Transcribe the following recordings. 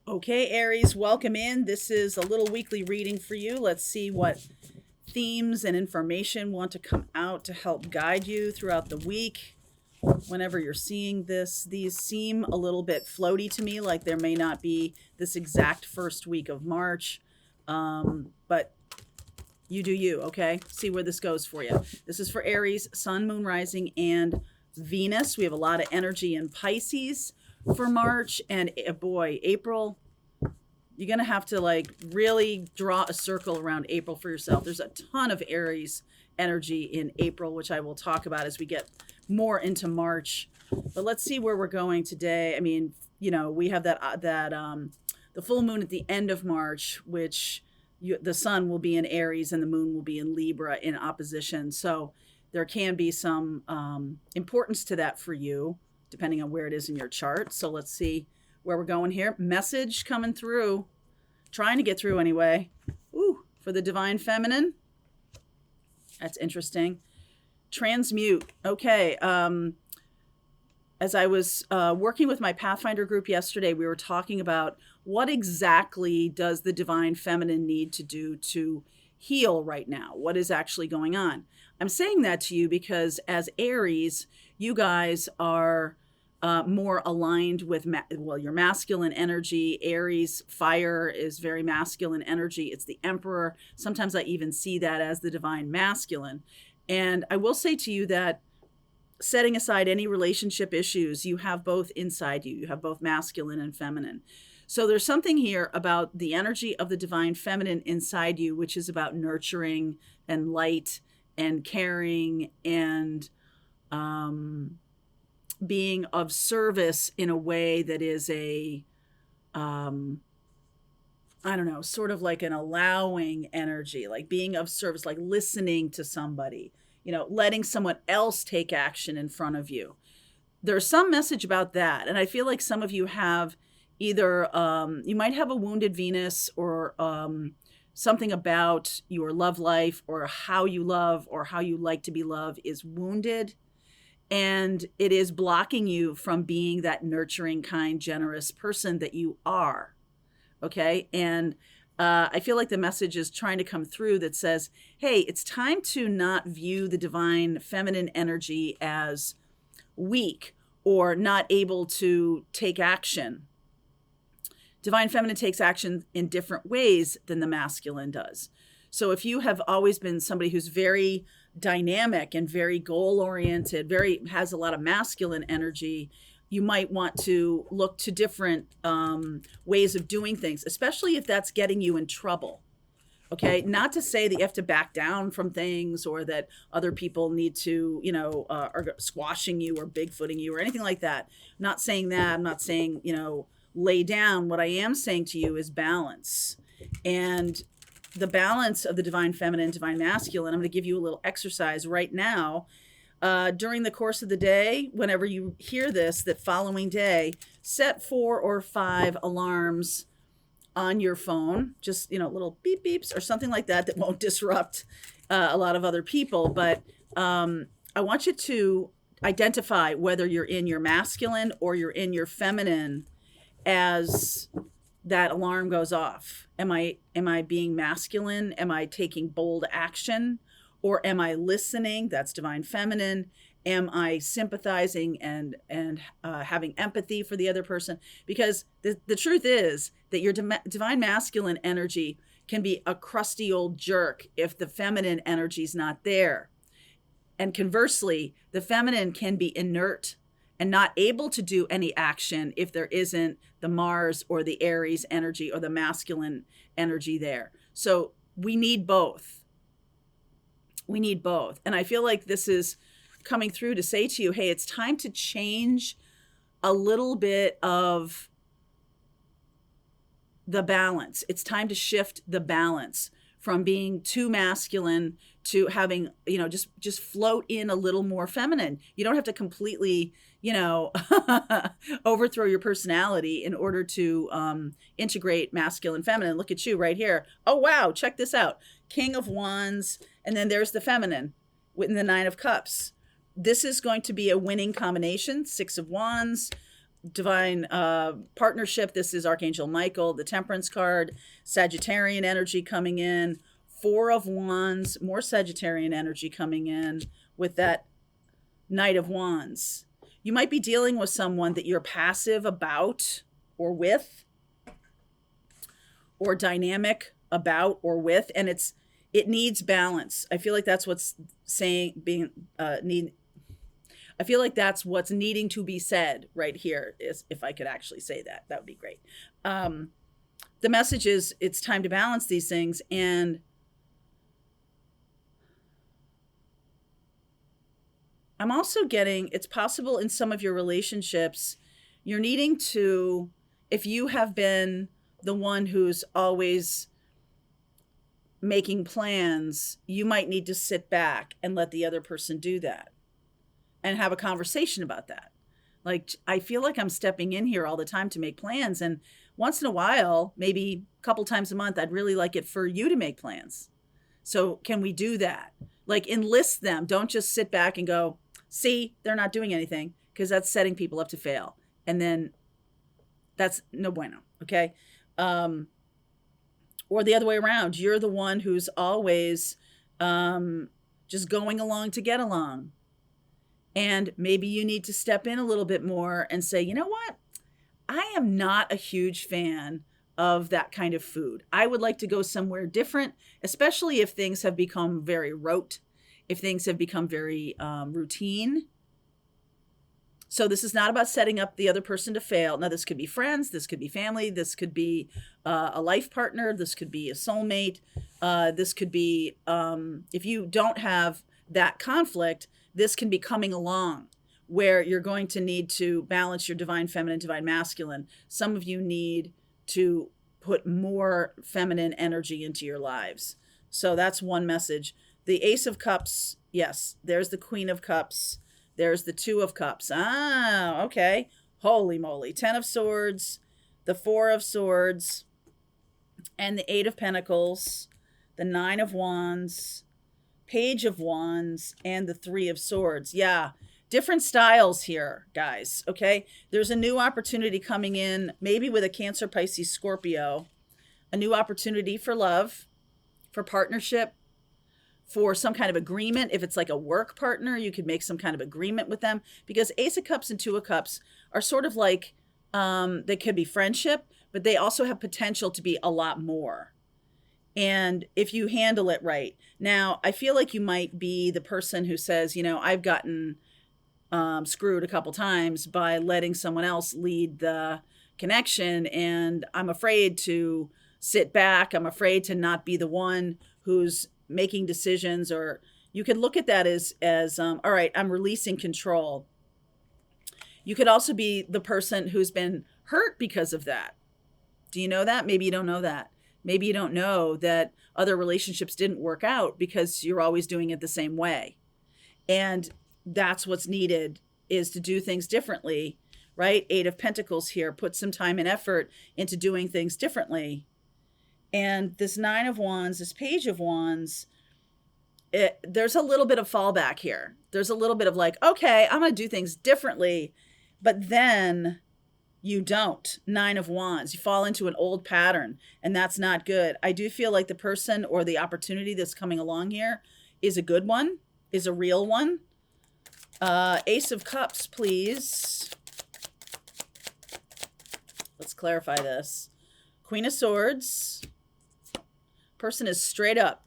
Okay, Aries, welcome in. This is a little weekly reading for you. Let's see what themes and information want to come out to help guide you throughout the week. Whenever you're seeing this, these seem a little bit floaty to me, like there may not be this exact first week of March. But you do you, okay? See where this goes for you. This is for Aries, Sun, Moon, Rising, and Venus. We have a lot of energy in Pisces for March, and boy, April, you're going to have to like really draw a circle around April for yourself. There's a ton of Aries energy in April, which I will talk about as we get more into March. But let's see where we're going today. I mean, we have the full moon at the end of March, which the sun will be in Aries and the moon will be in Libra in opposition. So there can be some importance to that for you, depending on where it is in your chart. So let's see where we're going here. Message coming through, trying to get through anyway. Ooh, for the divine feminine. That's interesting. Transmute. Okay. As I was working with my Pathfinder group yesterday, we were talking about what exactly does the divine feminine need to do to heal right now? What is actually going on? I'm saying that to you because as Aries, you guys are more aligned with, your masculine energy. Aries, fire is very masculine energy. It's the emperor. Sometimes I even see that as the divine masculine. And I will say to you that setting aside any relationship issues, you have both inside you. You have both masculine and feminine. So there's something here about the energy of the divine feminine inside you, which is about nurturing and light and caring and being of service in a way that is sort of like an allowing energy, like being of service, like listening to somebody, letting someone else take action in front of you. There's some message about that. And I feel like some of you have either, you might have a wounded Venus or something about your love life or how you love or how you like to be loved is wounded. And it is blocking you from being that nurturing, kind, generous person that you are. Okay. And I feel like the message is trying to come through that says, hey, it's time to not view the divine feminine energy as weak or not able to take action. Divine feminine takes action in different ways than the masculine does. So if you have always been somebody who's very dynamic and very goal-oriented, has a lot of masculine energy, you might want to look to different ways of doing things, especially if that's getting you in trouble. Okay, not to say that you have to back down from things or that other people need to, are squashing you or bigfooting you or anything like that. I'm not saying that. I'm not saying, lay down. What I am saying to you is balance. And the balance of the divine feminine, divine masculine, I'm going to give you a little exercise right now. During the course of the day, whenever you hear this, that following day, set 4 or 5 alarms on your phone, just, little beep beeps or something like that won't disrupt a lot of other people. But I want you to identify whether you're in your masculine or you're in your feminine as that alarm goes off. Am I being masculine? Am I taking bold action? Or am I listening? That's divine feminine. Am I sympathizing and having empathy for the other person? Because the truth is that your divine masculine energy can be a crusty old jerk if the feminine energy is not there. And conversely, the feminine can be inert and not able to do any action if there isn't the Mars or the Aries energy or the masculine energy there. So we need both. We need both. And I feel like this is coming through to say to you, hey, it's time to change a little bit of the balance. It's time to shift the balance from being too masculine to having, just float in a little more feminine. You don't have to completely, overthrow your personality in order to integrate masculine, feminine. Look at you right here. Oh, wow. Check this out. King of Wands. And then there's the feminine in the 9 of Cups. This is going to be a winning combination. 6 of Wands, divine partnership. This is Archangel Michael, the Temperance card, Sagittarian energy coming in, Four of Wands, more Sagittarian energy coming in with that Knight of Wands. You might be dealing with someone that you're passive about or with, or dynamic about or with, and it needs balance. I feel like that's what's saying being need. I feel like that's what's needing to be said right here. Is if I could actually say that, that would be great. The message is it's time to balance these things, and I'm also getting it's possible in some of your relationships you're needing to, if you have been the one who's always making plans, you might need to sit back and let the other person do that and have a conversation about that. Like, I feel like I'm stepping in here all the time to make plans, and once in a while, maybe a couple times a month, I'd really like it for you to make plans. So can we do that? Like, enlist them. Don't just sit back and go, see, they're not doing anything, because that's setting people up to fail. And then that's no bueno, okay? Or the other way around. You're the one who's always just going along to get along. And maybe you need to step in a little bit more and say, you know what? I am not a huge fan of that kind of food. I would like to go somewhere different, especially if things have become very rote, if things have become very routine. So this is not about setting up the other person to fail. Now, this could be friends, this could be family, this could be a life partner, this could be a soulmate, this could be, if you don't have that conflict, this can be coming along where you're going to need to balance your divine feminine, divine masculine. Some of you need to put more feminine energy into your lives. So that's one message. The Ace of Cups, yes, there's the Queen of Cups. There's the Two of Cups. Ah, okay. Holy moly. 10 of Swords, the 4 of Swords, and the 8 of Pentacles, the 9 of Wands, Page of Wands, and the 3 of Swords. Yeah, different styles here, guys, okay? There's a new opportunity coming in, maybe with a Cancer, Pisces, Scorpio, a new opportunity for love, for partnership, for some kind of agreement. If it's like a work partner, you could make some kind of agreement with them, because Ace of Cups and Two of Cups are sort of like, they could be friendship, but they also have potential to be a lot more. And if you handle it right. Now, I feel like you might be the person who says, you know, I've gotten screwed a couple times by letting someone else lead the connection, and I'm afraid to sit back. I'm afraid to not be the one who's making decisions. Or you could look at that as all right, I'm releasing control. You could also be the person who's been hurt because of that. Do you know that? Maybe you don't know that. Maybe you don't know that other relationships didn't work out because you're always doing it the same way. And that's what's needed, is to do things differently, right? 8 of Pentacles here. Put some time and effort into doing things differently. And this 9 of Wands, this Page of Wands, there's a little bit of fallback here. There's a little bit of like, okay, I'm going to do things differently. But then you don't. 9 of Wands. You fall into an old pattern, and that's not good. I do feel like the person or the opportunity that's coming along here is a good one, is a real one. Ace of Cups, please. Let's clarify this. Queen of Swords. Person is straight up.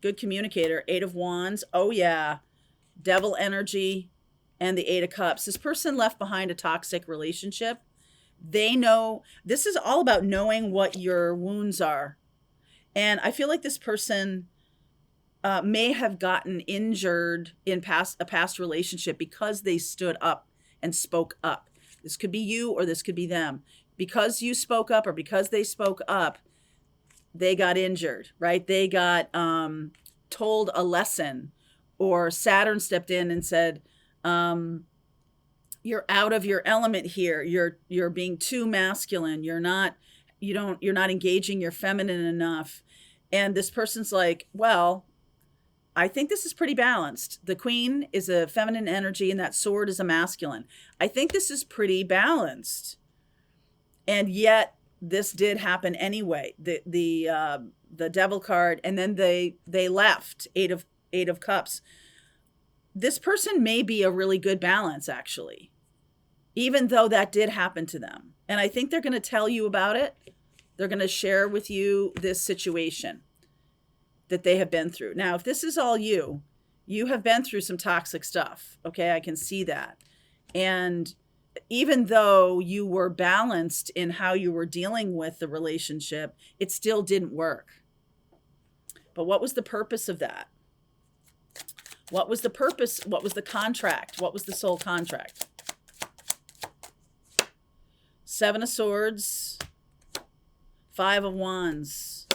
Good communicator. 8 of Wands. Oh, yeah. Devil energy. And the 8 of Cups. This person left behind a toxic relationship. They know, this is all about knowing what your wounds are. And I feel like this person may have gotten injured in a past relationship because they stood up and spoke up. This could be you, or this could be them. Because you spoke up, or because they spoke up, they got injured, right? They got told a lesson, or Saturn stepped in and said, you're out of your element here. You're being too masculine. You're not engaging your feminine enough. And this person's like, well, I think this is pretty balanced. The queen is a feminine energy and that sword is a masculine. I think this is pretty balanced. And yet this did happen anyway. The devil card, and then they left. Eight of cups. This person may be a really good balance, actually, even though that did happen to them. And I think they're going to tell you about it. They're going to share with you this situation that they have been through. Now, if this is all you have been through some toxic stuff. Okay, I can see that. And even though you were balanced in how you were dealing with the relationship, it still didn't work. But what was the purpose of that? What was the purpose? What was the contract? What was the soul contract? Seven of Swords, Five of Wands,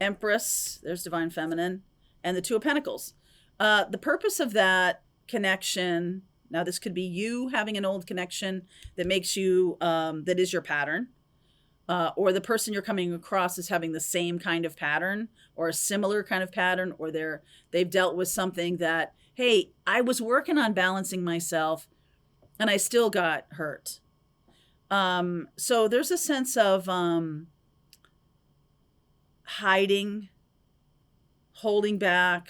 Empress, there's Divine Feminine, and the Two of Pentacles. The purpose of that connection, now this could be you having an old connection that makes you, that is your pattern, or the person you're coming across is having the same kind of pattern or a similar kind of pattern, or they've dealt with something that, hey, I was working on balancing myself and I still got hurt. So there's a sense of hiding, holding back,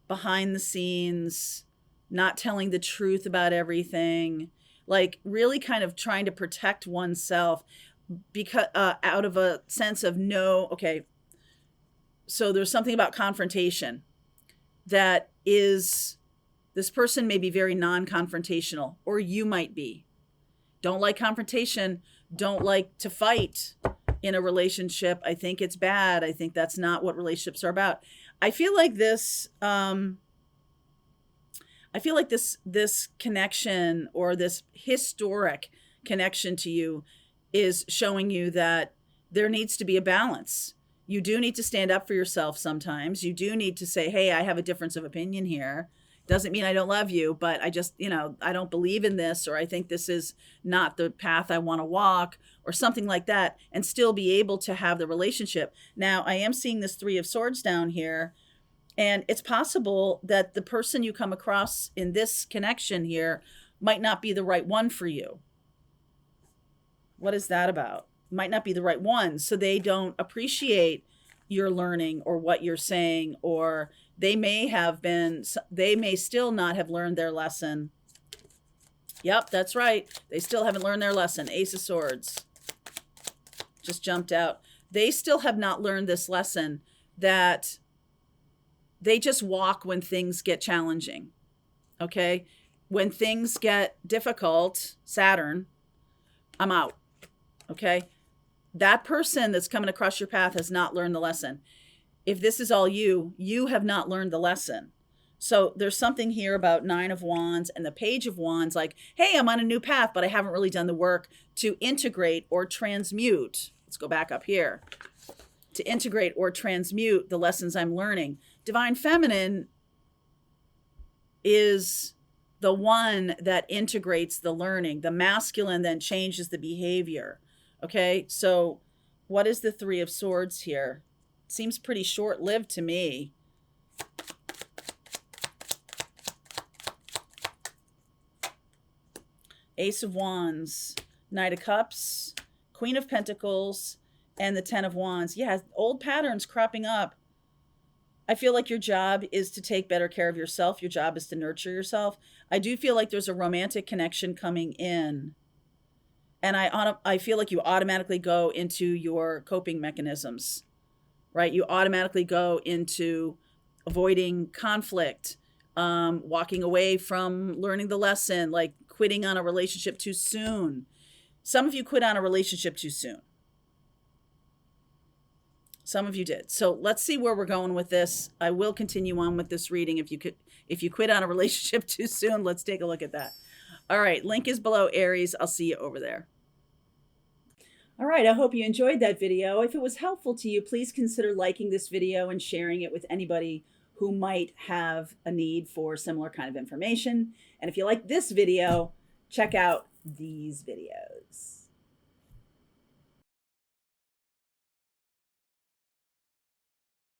behind the scenes, not telling the truth about everything, like really kind of trying to protect oneself because out of a sense of no, okay, so there's something about confrontation that is, this person may be very non-confrontational, or you might be. Don't like confrontation, don't like to fight in a relationship. I think it's bad. I think that's not what relationships are about. I feel like this this connection, or this historic connection to you, is showing you that there needs to be a balance. You do need to stand up for yourself sometimes. You do need to say, hey, I have a difference of opinion here. Doesn't mean I don't love you, but I just, I don't believe in this, or I think this is not the path I want to walk, or something like that, and still be able to have the relationship. Now, I am seeing this Three of Swords down here, and it's possible that the person you come across in this connection here might not be the right one for you. What is that about? Might not be the right one, so they don't appreciate your learning or what you're saying, or they may still not have learned their lesson. Yep, that's right. They still haven't learned their lesson. Ace of Swords just jumped out. They still have not learned this lesson, that they just walk when things get challenging. Okay? When things get difficult, Saturn, I'm out. Okay? That person that's coming across your path has not learned the lesson. If this is all you have not learned the lesson. So there's something here about Nine of Wands and the Page of Wands, like, hey, I'm on a new path, but I haven't really done the work to integrate or transmute. Let's go back up here. To integrate or transmute the lessons I'm learning. Divine Feminine is the one that integrates the learning. The masculine then changes the behavior. Okay, so what is the Three of Swords here? Seems pretty short-lived to me. Ace of Wands, Knight of Cups, Queen of Pentacles, and the Ten of Wands. Yeah, old patterns cropping up. I feel like your job is to take better care of yourself. Your job is to nurture yourself. I do feel like there's a romantic connection coming in. And I feel like you automatically go into your coping mechanisms, right? You automatically go into avoiding conflict, walking away from learning the lesson, like quitting on a relationship too soon. Some of you quit on a relationship too soon. Some of you did. So let's see where we're going with this. I will continue on with this reading. If you quit on a relationship too soon, let's take a look at that. All right, link is below, Aries. I'll see you over there. All right, I hope you enjoyed that video. If it was helpful to you, please consider liking this video and sharing it with anybody who might have a need for similar kind of information. And if you like this video, check out these videos.